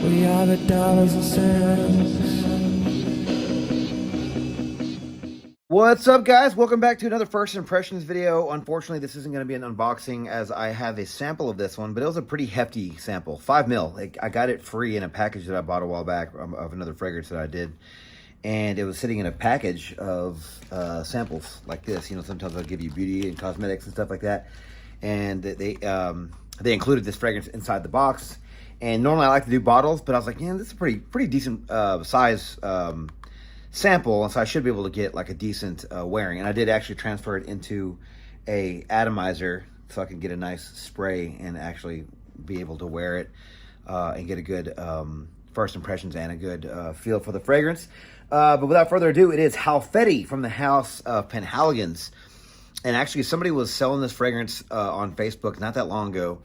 We are the dollars and cents. What's up, guys? Welcome back to another First Impressions video. Unfortunately, this isn't going to be an unboxing as I have a sample of this one, but it was a pretty hefty sample, 5 mil. Like, I got it free in a package that I bought a while back of another fragrance that I did, and it was sitting in a package of samples like this. You know, sometimes they'll give you beauty and cosmetics and stuff like that, and they included this fragrance inside the box. And normally I like to do bottles, but I was like, yeah, this is a pretty decent size sample, and so I should be able to get like a decent wearing. And I did actually transfer it into a atomizer so I can get a nice spray and actually be able to wear it and get a good first impressions and a good feel for the fragrance. But without further ado, it is Halfeti from the house of Penhaligons. And actually somebody was selling this fragrance on Facebook not that long ago,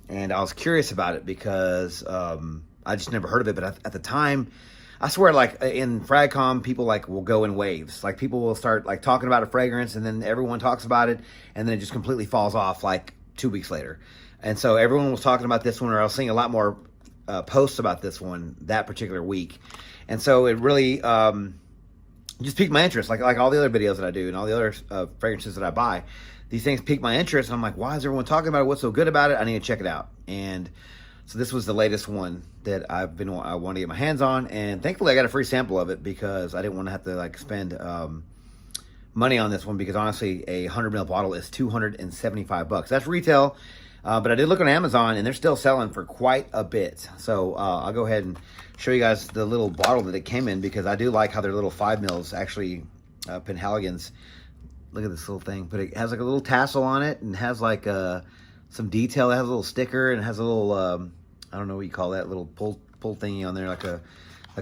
and I was curious about it because I just never heard of it. But at the time, I swear, like in Fragcom, people like will go in waves. Like people will start like talking about a fragrance, and then everyone talks about it, and then it just completely falls off like 2 weeks later. And so everyone was talking about this one, or I was seeing a lot more posts about this one that particular week. And so it really just piqued my interest, like all the other videos that I do and all the other fragrances that I buy. These things pique my interest, and I'm like, why is everyone talking about it? What's so good about it? I need to check it out. And so this was the latest one that I want to get my hands on, and thankfully I got a free sample of it because I didn't want to have to like spend money on this one, because honestly a 100 ml bottle is $275. That's retail, but I did look on Amazon and they're still selling for quite a bit. So I'll go ahead and show you guys the little bottle that it came in, because I do like how their little 5 mils actually Penhaligons. Look at this little thing, but it has like a little tassel on it and has like some detail. It has a little sticker and has a little I don't know what you call that, little pull thingy on there, like a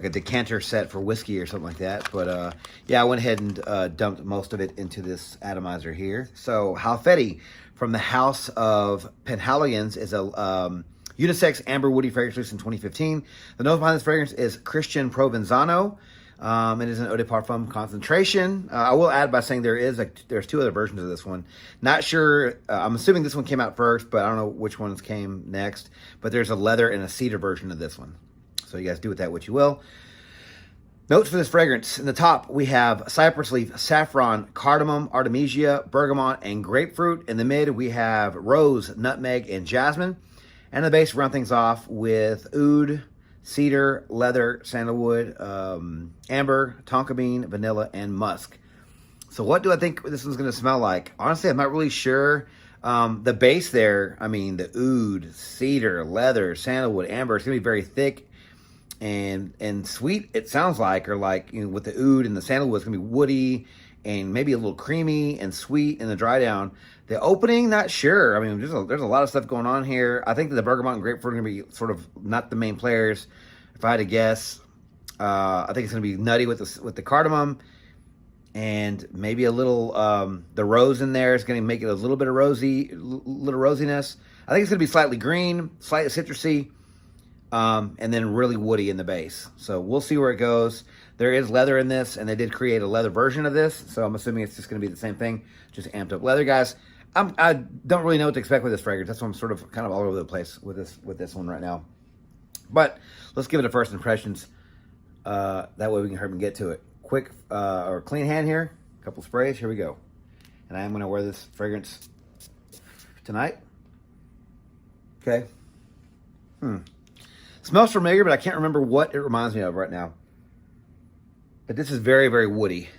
decanter set for whiskey or something like that. But yeah, I went ahead and dumped most of it into this atomizer here. So Halfeti from the house of Penhaligons is a unisex amber woody fragrance released in 2015. The nose behind this fragrance is Christian Provenzano. It is an eau de parfum concentration. I will add by saying there's 2 other versions of this one. Not sure. I'm assuming this one came out first, but I don't know which ones came next. But there's a leather and a cedar version of this one. So you guys do with that what you will. Notes for this fragrance. In the top, we have cypress leaf, saffron, cardamom, artemisia, bergamot, and grapefruit. In the mid, we have rose, nutmeg, and jasmine. And in the base, round things off with oud, cedar, leather, sandalwood, amber, tonka bean, vanilla, and musk. So what do I think this one's going to smell like? Honestly, I'm not really sure. The base there, I mean, the oud, cedar, leather, sandalwood, amber, it's going to be very thick and sweet, it sounds like. Or like, you know, with the oud and the sandalwood, it's going to be woody and maybe a little creamy and sweet in the dry down. The opening, not sure. I mean, there's a lot of stuff going on here. I think that the bergamot and grapefruit are going to be sort of not the main players. If I had to guess, I think it's going to be nutty with the cardamom, and maybe a little the rose in there is going to make it a little bit of little rosiness. I think it's going to be slightly green, slightly citrusy, and then really woody in the base. So we'll see where it goes. There is leather in this, and they did create a leather version of this, so I'm assuming it's just going to be the same thing, just amped up leather, guys. I don't really know what to expect with this fragrance. That's why I'm sort of kind of all over the place with this one right now. But let's give it a first impressions. That way we can hurry and get to it. Quick or clean hand here. A couple sprays. Here we go. And I am going to wear this fragrance tonight. Okay. Smells familiar, but I can't remember what it reminds me of right now. But this is very, very woody.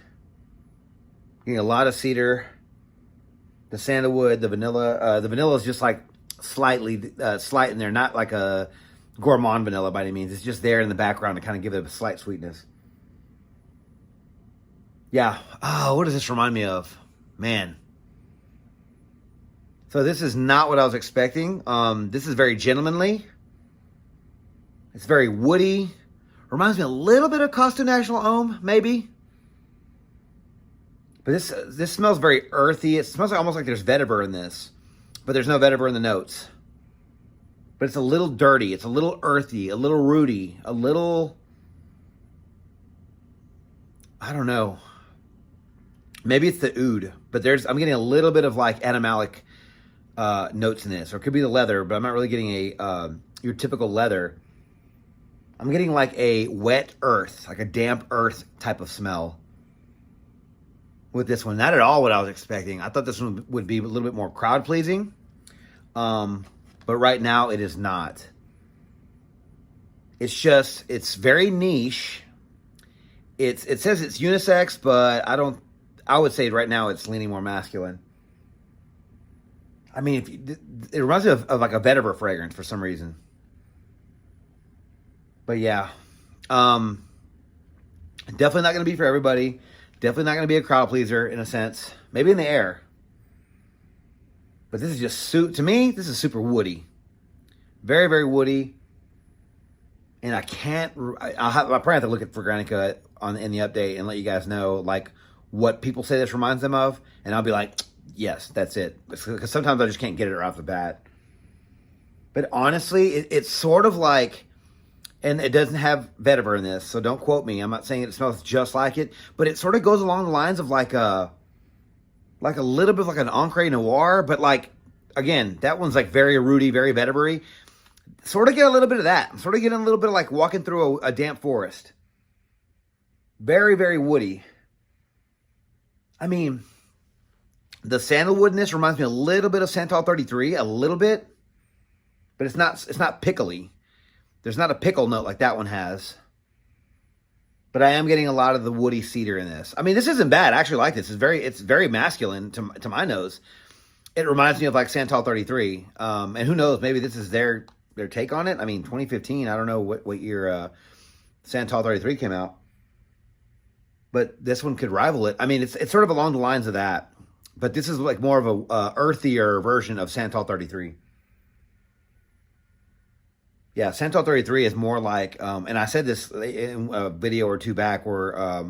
Getting a lot of cedar, the sandalwood, the vanilla. The vanilla is just like slightly slight in there, not like a gourmand vanilla by any means. It's just there in the background to kind of give it a slight sweetness. Yeah. Oh, what does this remind me of? Man. So this is not what I was expecting. This is very gentlemanly. It's very woody. Reminds me a little bit of Costa National Homme, maybe. But this smells very earthy. It smells like, almost like there's vetiver in this, but there's no vetiver in the notes. But it's a little dirty. It's a little earthy, a little rooty, a little, I don't know. Maybe it's the oud, but I'm getting a little bit of like animalic notes in this, or it could be the leather, but I'm not really getting your typical leather. I'm getting like a wet earth, like a damp earth type of smell with this one. Not at all what I was expecting. I thought this one would be a little bit more crowd pleasing. But right now it is not. It's just, it's very niche. It says it's unisex, but I would say right now it's leaning more masculine. I mean, it reminds me of like a vetiver fragrance for some reason. But yeah, definitely not going to be for everybody. Definitely not going to be a crowd pleaser in a sense. Maybe in the air. But this is just, to me, this is super woody. Very, very woody. And I probably have to look at for Granica in the update and let you guys know like what people say this reminds them of. And I'll be like, yes, that's it. Because sometimes I just can't get it right off the bat. But honestly, it's sort of like, and it doesn't have vetiver in this, so don't quote me. I'm not saying it smells just like it, but it sort of goes along the lines of like a little bit like an Encre Noir, but like, again, that one's like very rooty, very vetivery. Sort of get a little bit of that. I'm sort of getting a little bit of like walking through a damp forest. Very, very woody. I mean, the sandalwoodness reminds me a little bit of Santal 33, a little bit, but it's not pickly. There's not a pickle note like that one has. But I am getting a lot of the woody cedar in this. I mean, this isn't bad. I actually like this. It's very masculine to my nose. It reminds me of like Santal 33. And who knows, maybe this is their take on it. I mean, 2015, I don't know what year Santal 33 came out. But this one could rival it. I mean, it's sort of along the lines of that. But this is like more of a earthier version of Santal 33. Yeah, Santal 33 is more like, and I said this in a video or two back, where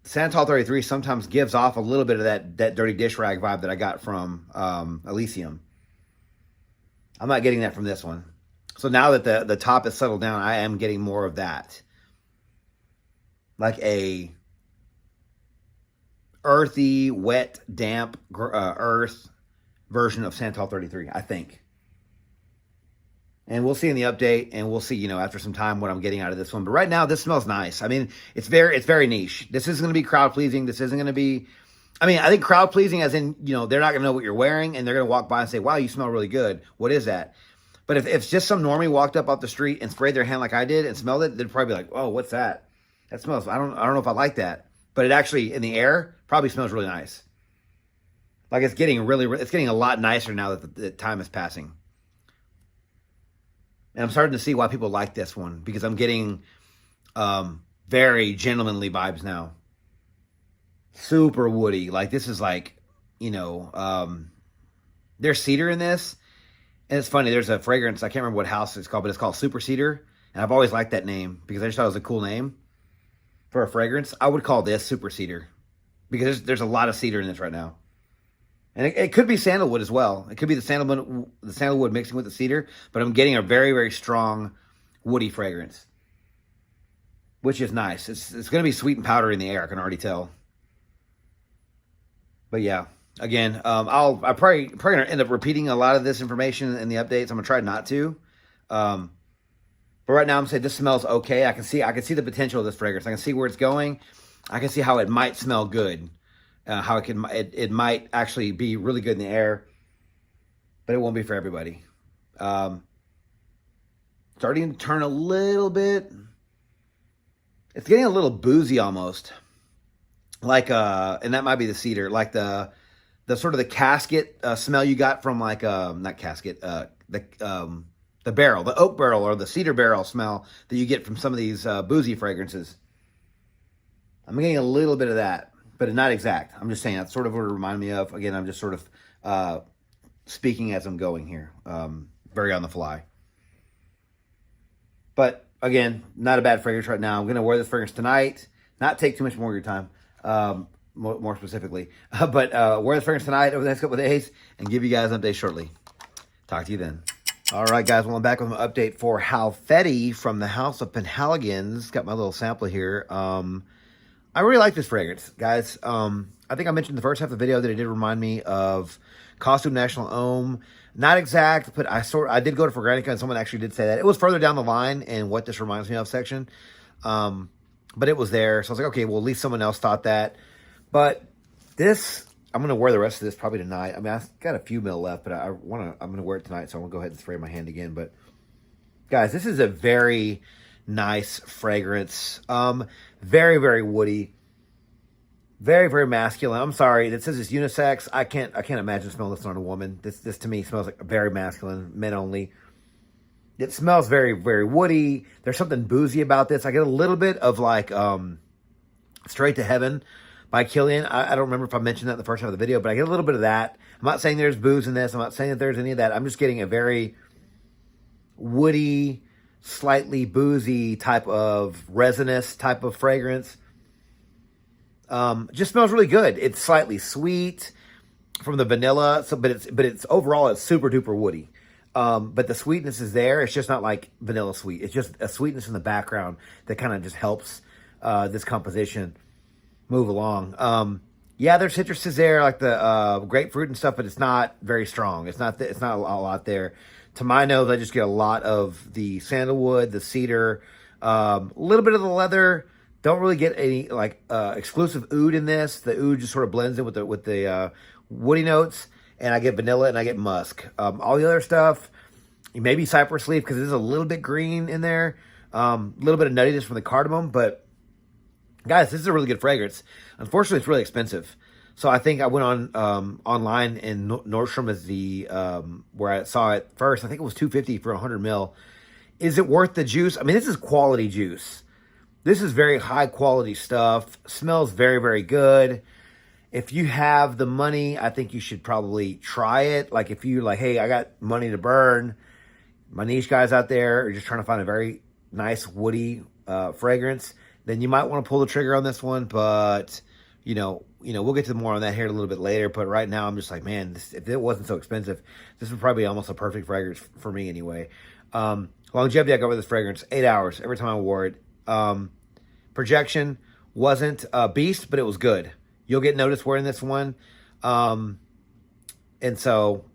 Santal 33 sometimes gives off a little bit of that dirty dish rag vibe that I got from Elysium. I'm not getting that from this one. So now that the top is settled down, I am getting more of that. Like a earthy, wet, damp earth version of Santal 33, I think. And we'll see in the update, and we'll see, after some time what I'm getting out of this one. But right now, this smells nice. I mean, it's very niche. This isn't going to be crowd pleasing. This isn't going to be, I mean, I think crowd pleasing as in, they're not going to know what you're wearing, and they're going to walk by and say, wow, you smell really good. What is that? But if just some normie walked up off the street and sprayed their hand like I did and smelled it, they'd probably be like, oh, what's that? That smells, I don't know if I like that. But it actually, in the air, probably smells really nice. Like it's getting a lot nicer now that the time is passing. And I'm starting to see why people like this one, because I'm getting very gentlemanly vibes now. Super woody. Like this is like, there's cedar in this. And it's funny, there's a fragrance, I can't remember what house it's called, but it's called Super Cedar. And I've always liked that name because I just thought it was a cool name for a fragrance. I would call this Super Cedar because there's a lot of cedar in this right now. And it could be sandalwood as well. It could be the sandalwood mixing with the cedar, but I'm getting a very, very strong woody fragrance, which is nice. It's going to be sweet and powdery in the air. I can already tell. But yeah, again, I'm probably going to end up repeating a lot of this information in the updates. I'm going to try not to. But right now I'm saying this smells okay. I can see the potential of this fragrance. I can see where it's going. I can see how it might smell good. How it might actually be really good in the air, but it won't be for everybody. Starting to turn a little bit. It's getting a little boozy almost, like and that might be the cedar, like the sort of the casket smell you got from like not casket, the barrel, the oak barrel or the cedar barrel smell that you get from some of these boozy fragrances. I'm getting a little bit of that. But not exact. I'm just saying that's sort of what it reminded me of. Again, I'm just sort of speaking as I'm going here. Very on the fly. But again, not a bad fragrance right now. I'm going to wear this fragrance tonight. Not take too much more of your time, more specifically. But wear this fragrance tonight over the next couple of days and give you guys an update shortly. Talk to you then. All right, guys. Well, I'm back with an update for Halfeti from the House of Penhaligons. Got my little sample here. I really like this fragrance, guys. I think I mentioned in the first half of the video that it did remind me of Costume National Homme. Not exact, but I did go to Fragrantica, and someone actually did say that. It was further down the line in what this reminds me of section. But it was there. So I was like, okay, well, at least someone else thought that. But this, I'm going to wear the rest of this probably tonight. I mean, I've got a few mil left, but I'm going to wear it tonight. So I'm going to go ahead and spray my hand again. But guys, this is a very nice fragrance. Very, very woody. Very, very masculine. I'm sorry. It says it's unisex. I can't imagine smelling this on a woman. This to me smells like very masculine, men only. It smells very, very woody. There's something boozy about this. I get a little bit of like Straight to Heaven by Killian. I don't remember if I mentioned that in the first half of the video, but I get a little bit of that. I'm not saying there's booze in this. I'm not saying that there's any of that. I'm just getting a very woody, slightly boozy type of resinous type of fragrance. Just smells really good. It's slightly sweet from the vanilla, but it's overall it's super duper woody. But the sweetness is there. It's just not like vanilla sweet. It's just a sweetness in the background that kind of just helps this composition move along. Yeah, there's citruses there, like the grapefruit and stuff, but it's not very strong. It's not a lot there. To my nose, I just get a lot of the sandalwood, the cedar, a little bit of the leather. Don't really get any like exclusive oud in this. The oud just sort of blends in with the woody notes, and I get vanilla and I get musk. All the other stuff, maybe cypress leaf because there's a little bit green in there, a little bit of nuttiness from the cardamom. But guys, this is a really good fragrance. Unfortunately, it's really expensive. So I think I went on online, and Nordstrom is the where I saw it first. I think it was $250 for 100 ml. Is it worth the juice? I mean, this is quality juice. This is very high quality stuff. Smells very, very good. If you have the money, I think you should probably try it. Like if you're like, hey, I got money to burn. My niche guys out there are just trying to find a very nice woody fragrance. Then you might want to pull the trigger on this one. But, we'll get to more on that here a little bit later. But right now I'm just like, man, if it wasn't so expensive, this would probably be almost a perfect fragrance for me anyway. Longevity, I go with this fragrance, 8 hours every time I wore it. Projection wasn't a beast, but it was good. You'll get noticed wearing this one. And so,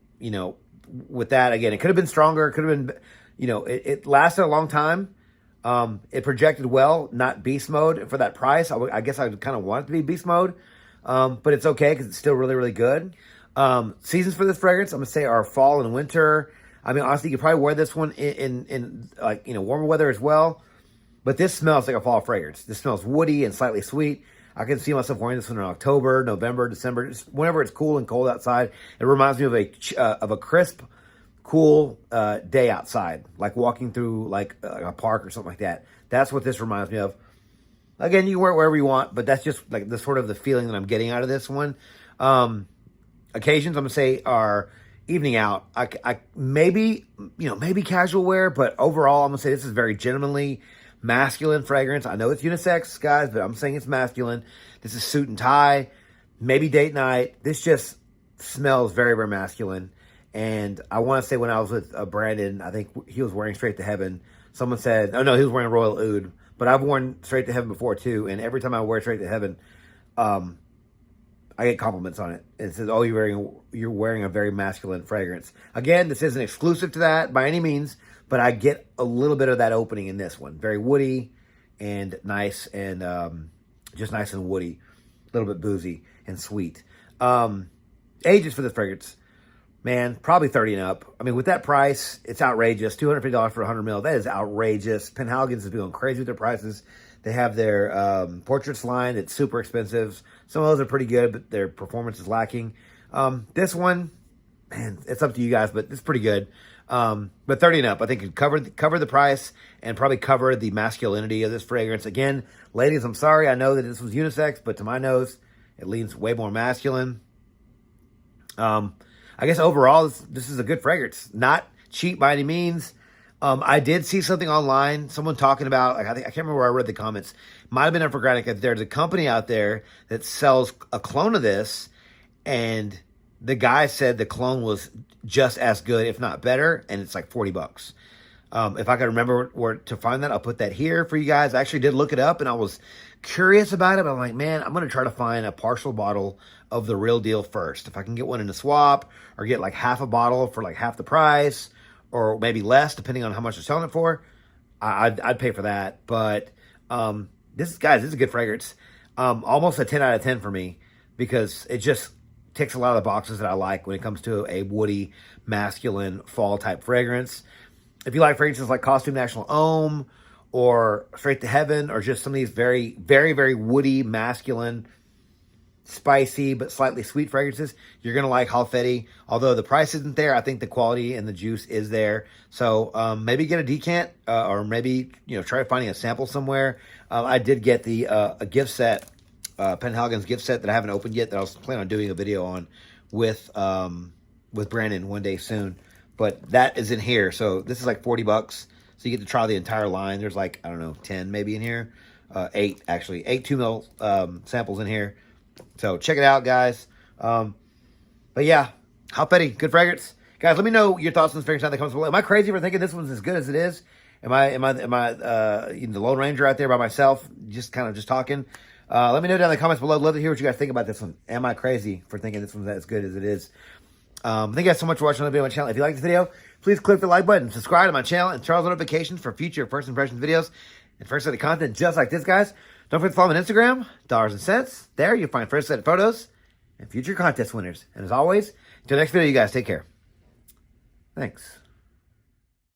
with that, again, it could have been stronger. It could have been, it lasted a long time. It projected well, not beast mode for that price. I guess I kind of want it to be beast mode. But it's okay because it's still really, really good. Seasons for this fragrance, I'm going to say, are fall and winter. I mean, honestly, you could probably wear this one in like, warmer weather as well. But this smells like a fall fragrance. This smells woody and slightly sweet. I can see myself wearing this one in October, November, December, just whenever it's cool and cold outside. It reminds me of a crisp, cool day outside, like walking through like a park or something like that. That's what this reminds me of. Again, you can wear it wherever you want, but that's just like the sort of the feeling that I'm getting out of this one. Occasions, I'm gonna say, are evening out. I maybe casual wear, but overall, I'm gonna say this is very gentlemanly, masculine fragrance. I know it's unisex, guys, but I'm saying it's masculine. This is suit and tie, maybe date night. This just smells very, very masculine. And I want to say when I was with Brandon, I think he was wearing Straight to Heaven. Someone said, oh no, he was wearing Royal Oud. But I've worn Straight to Heaven before too. And every time I wear Straight to Heaven, I get compliments on it. It says, oh, you're wearing a very masculine fragrance. Again, this isn't exclusive to that by any means, but I get a little bit of that opening in this one. Very woody and nice, and just nice and woody. A little bit boozy and sweet. Ages for this fragrance, man, probably 30 and up. I mean, with that price, it's outrageous. $250 for 100 ml. That is outrageous. Penhaligon's is going crazy with their prices. They have their portraits line. It's super expensive. Some of those are pretty good, but their performance is lacking. This one, man, it's up to you guys, but it's pretty good. But 30 and up, I think could cover the price and probably cover the masculinity of this fragrance. Again, ladies, I'm sorry. I know that this was unisex, but to my nose, it leans way more masculine. I guess overall, this is a good fragrance. Not cheap by any means. I did see something online, someone talking about, like, I can't remember where I read the comments. Might have been on Fragrantica. There's a company out there that sells a clone of this, and the guy said the clone was just as good, if not better, and it's like $40. If I can remember where to find that, I'll put that here for you guys. I actually did look it up, and I was curious about it. But I'm like, man, I'm going to try to find a partial bottle of the real deal first. If I can get one in a swap or get like half a bottle for like half the price or maybe less, depending on how much they're selling it for, I'd pay for that. But this is a good fragrance. Almost a 10 out of 10 for me because it just ticks a lot of the boxes that I like when it comes to a woody, masculine, fall-type fragrance. If you like fragrances like Costume National Homme or Straight to Heaven or just some of these very, very, very woody, masculine, spicy, but slightly sweet fragrances, you're going to like Halfeti. Although the price isn't there, I think the quality and the juice is there. So maybe get a decant or maybe, try finding a sample somewhere. I did get the a gift set, Penhaligon's gift set that I haven't opened yet that I was planning on doing a video on with Brandon one day soon. But that is in here. So this is like $40. So you get to try the entire line. There's like, I don't know, 10 maybe in here. 8 actually. 8 2 ml samples in here. So check it out, guys. But yeah, Halfeti, good fragrance. Guys, let me know your thoughts on this fragrance down in the comments below. Am I crazy for thinking this one's as good as it is? Am I the Lone Ranger out there by myself, just talking? Let me know down in the comments below. Love to hear what you guys think about this one. Am I crazy for thinking this one's as good as it is? Thank you guys so much for watching the video on my channel. If you like this video, please click the like button, subscribe to my channel, and turn on notifications for future first impressions videos and first edit content just like this, guys. Don't forget to follow me on Instagram, Dollars and Cents. There you'll find first edit photos and future contest winners. And as always, until next video, you guys take care. Thanks.